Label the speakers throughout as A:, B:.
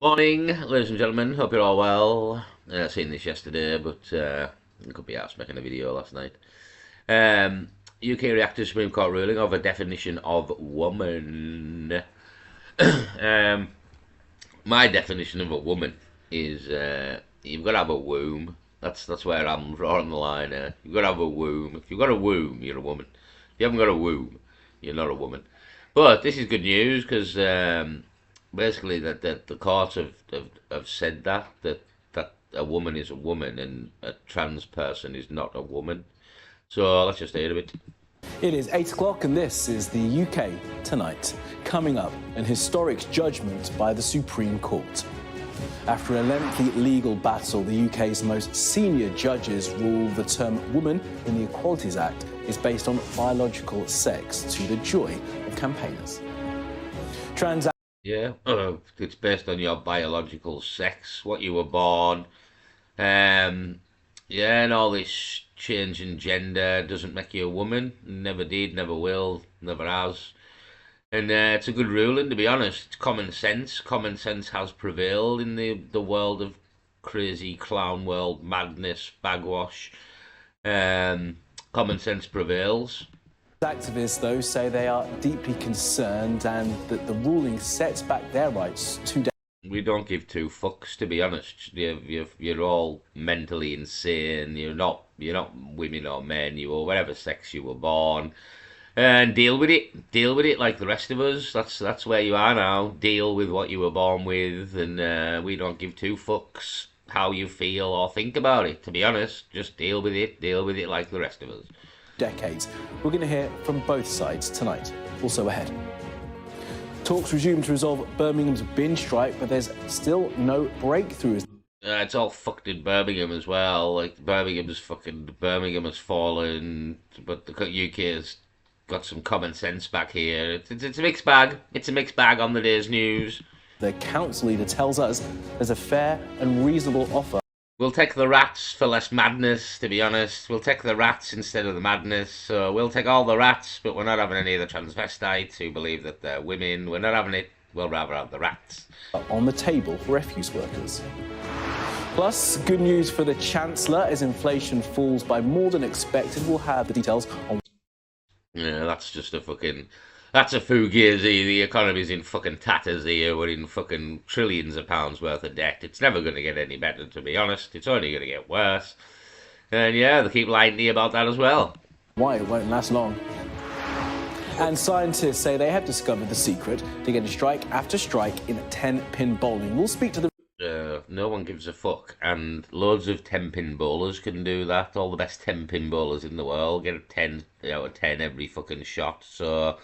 A: Morning, ladies and gentlemen. Hope you're all well. Seen this yesterday, but I could be asked making a video last night. UK reacts to Supreme Court ruling of a definition of woman. um, my definition of a woman is you've got to have a womb. That's where I'm drawing the line. You've got to have a womb. If you've got a womb, you're a woman. If you haven't got a womb, you're not a woman. But this is good news because basically that the courts have said that a woman is a woman and a trans person is not a woman. So let's just hear a bit.
B: It is 8 o'clock and this is the UK Tonight. Coming up, an historic judgment by the Supreme Court. After a lengthy legal battle, the UK's most senior judges rule the term woman in the Equalities Act is based on biological sex, to the joy of campaigners.
A: Yeah, it's based on your biological sex, what you were born. Yeah, and all this change in gender doesn't make you a woman. Never did, never will, never has. And it's a good ruling, to be honest. It's common sense. Common sense has prevailed in the world of crazy clown world madness, bagwash. Common sense prevails.
B: Activists, though, say they are deeply concerned and that the ruling sets back their rights to.
A: We don't give two fucks, to be honest. You're all mentally insane. You're not women or men. You are whatever sex you were born, and deal with it. Deal with it like the rest of us. That's where you are now. Deal with what you were born with, and we don't give two fucks how you feel or think about it. To be honest, just deal with it. Deal with it like the rest of us.
B: Decades. We're going to hear from both sides tonight. Also ahead. Talks resume to resolve Birmingham's bin strike, but there's still no breakthrough.
A: It's all fucked in Birmingham as well. Like Birmingham has fallen, but the UK has got some common sense back here. It's a mixed bag. It's a mixed bag on the day's news.
B: The council leader tells us there's a fair and reasonable offer.
A: We'll take the rats for less madness, to be honest. We'll take the rats instead of the madness. So we'll take all the rats, but we're not having any of the transvestites who believe that they're women. We're not having it. We'll rather have the rats.
B: On the table for refuse workers. Plus, good news for the Chancellor as inflation falls by more than expected. We'll have the details on.
A: Yeah, that's just a fucking... That's a fugazi. The economy's in fucking tatters here. We're in fucking trillions of pounds worth of debt. It's never going to get any better, to be honest. It's only going to get worse. And yeah, they keep lying to you about that as well.
B: Why? It won't last long. And scientists say they have discovered the secret to getting strike after strike in 10-pin bowling. We'll speak to the...
A: No one gives a fuck, and loads of 10-pin bowlers can do that. All the best 10-pin bowlers in the world get a 10 out of 10 every fucking shot. So...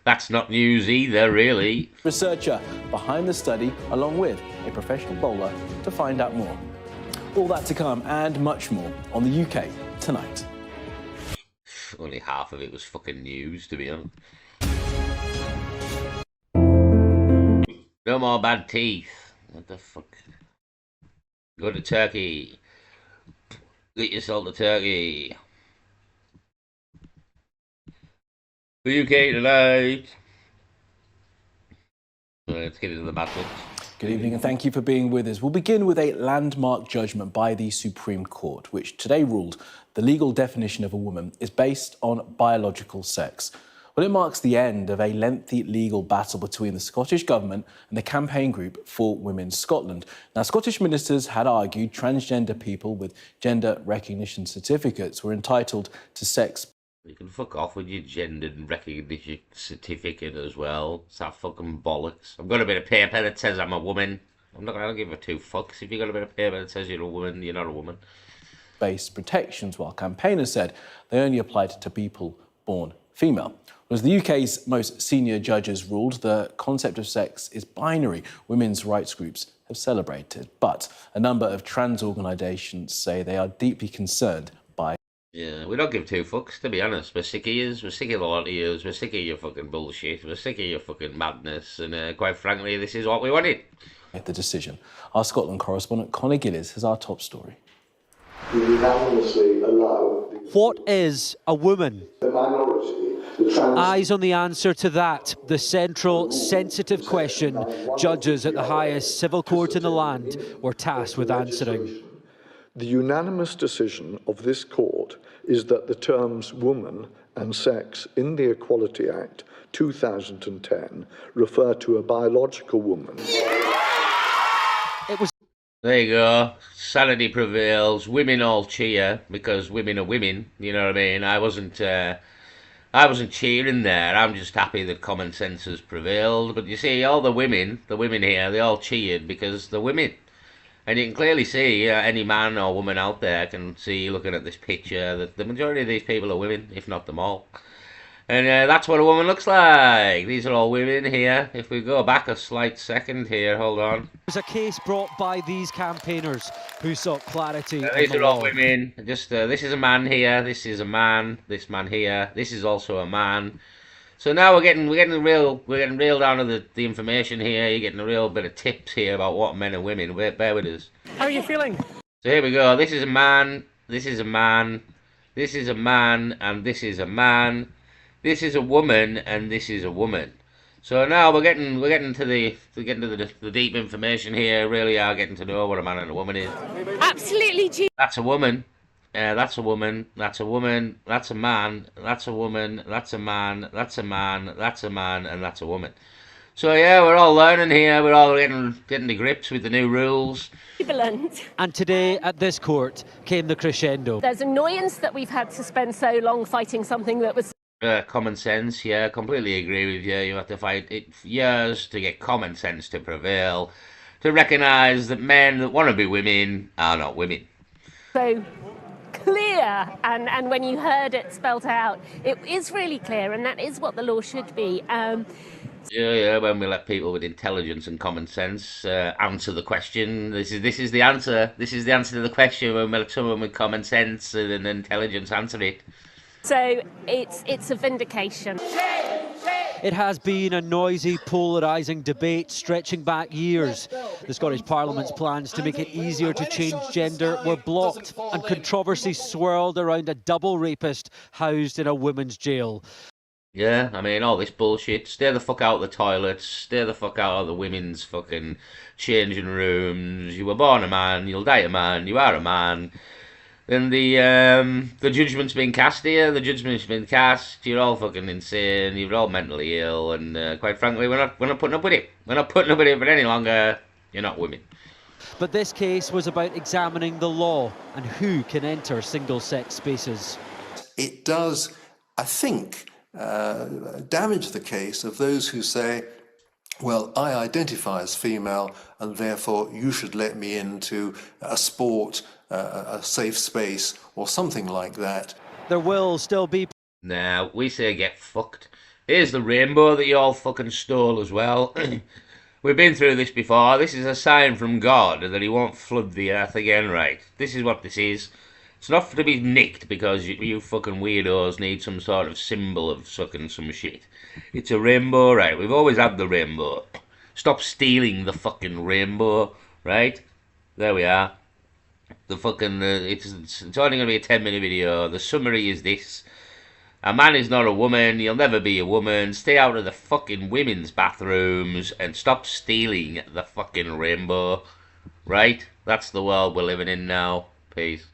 A: that's not news either, really.
B: Researcher behind the study, along with a professional bowler, to find out more. All that to come and much more on the UK Tonight.
A: Only half of it was fucking news, to be honest. No more bad teeth. What the fuck? Go to Turkey. Get yourself to Turkey. The UK Tonight. Let's get into the matters.
B: Good evening and thank you for being with us. We'll begin with a landmark judgment by the Supreme Court, which today ruled the legal definition of a woman is based on biological sex. Well, it marks the end of a lengthy legal battle between the Scottish Government and the campaign group for Women Scotland. Now, Scottish ministers had argued transgender people with gender recognition certificates were entitled to sex.
A: You can fuck off with your gender recognition certificate as well. It's that fucking bollocks. I've got a bit of paper that says I'm a woman. I don't give a two fucks. If you've got a bit of paper that says you're a woman, you're not a woman.
B: Based protections, while campaigners said they only applied to people born female. As the UK's most senior judges ruled, the concept of sex is binary. Women's rights groups have celebrated, but a number of trans organisations say they are deeply concerned by.
A: Yeah, we don't give two fucks, to be honest. We're sick of yous, we're sick of a lot of yous, we're sick of your fucking bullshit, we're sick of your fucking madness, and quite frankly, this is what we wanted.
B: The decision. Our Scotland correspondent Conor Gillies has our top story.
C: We unanimously allow
D: What is a woman?
C: the minority to Eyes on the answer to that, the central, sensitive question judges at the highest civil court in the land were tasked with answering.
D: The unanimous decision of this court is that the terms woman and sex in the Equality Act 2010 refer to a biological woman.
C: It was.
A: There you go. Sanity prevails. Women all cheer because women are women. You know what I mean? I wasn't cheering there. I'm just happy that common sense has prevailed. But you see, all the women here, they all cheered because they're women. And you can clearly see, any man or woman out there can see, looking at this picture, that the majority of these people are women, if not them all. And that's what a woman looks like. These are all women here. If we go back a slight second here, hold on.
C: It was a case brought by these campaigners who sought clarity on
A: These
C: the
A: are all
C: law.
A: women. Just this is a man here. This is a man. This man here. This is also a man. So now we're getting real down to the information here. You're getting a real bit of tips here about what men and women. Bear with us.
E: How are you feeling?
A: So here we go. This is a man. This is a man. This is a man, and this is a man. This is a woman, and this is a woman. So now we're getting to the deep information here. Really are getting to know what a man and a woman is.
E: Absolutely.
A: That's a woman. That's a woman. That's a woman. That's a man. That's a woman. That's a man. That's a man. That's a man, and that's a woman. So yeah, we're all learning here. We're all getting to grips with the new rules.
C: And today at this court came the crescendo.
E: There's annoyance that we've had to spend so long fighting something that was
A: Common sense, yeah, completely agree with you. You have to fight it years to get common sense to prevail, to recognise that men that want to be women are not women.
E: so clear, and when you heard it spelt out, it is really clear, and that is what the law should be.
A: Yeah, when we let people with intelligence and common sense answer the question, this is the answer. This is the answer to the question when we let someone with common sense and intelligence answer it.
E: So it's a vindication.
C: It has been a noisy, polarising debate stretching back years. The Scottish Parliament's plans to make it easier to change gender were blocked, and controversy swirled around a double rapist housed in a women's jail.
A: Yeah, I mean, all this bullshit. Stay the fuck out of the toilets. Stay the fuck out of the women's fucking changing rooms. You were born a man. You'll die a man. You are a man. And the judgment's been cast here. The judgment's been cast. You're all fucking insane. You're all mentally ill. And quite frankly, we're not putting up with it. We're not putting up with it for any longer. You're not women.
C: But this case was about examining the law and who can enter single-sex spaces.
F: It does, I think, damage the case of those who say, well, I identify as female and therefore you should let me into a sport, a safe space or something like that.
C: There will still be...
A: Now, we say get fucked. Here's the rainbow that you all fucking stole as well. We've been through this before. This is a sign from God that he won't flood the earth again, right? This is what this is. It's not to be nicked because you fucking weirdos need some sort of symbol of fucking some shit. It's a rainbow, right? We've always had the rainbow. Stop stealing the fucking rainbow, right? There we are. The fucking, it's only going to be a 10-minute video. The summary is this. A man is not a woman. You'll never be a woman. Stay out of the fucking women's bathrooms and stop stealing the fucking rainbow, right? That's the world we're living in now. Peace.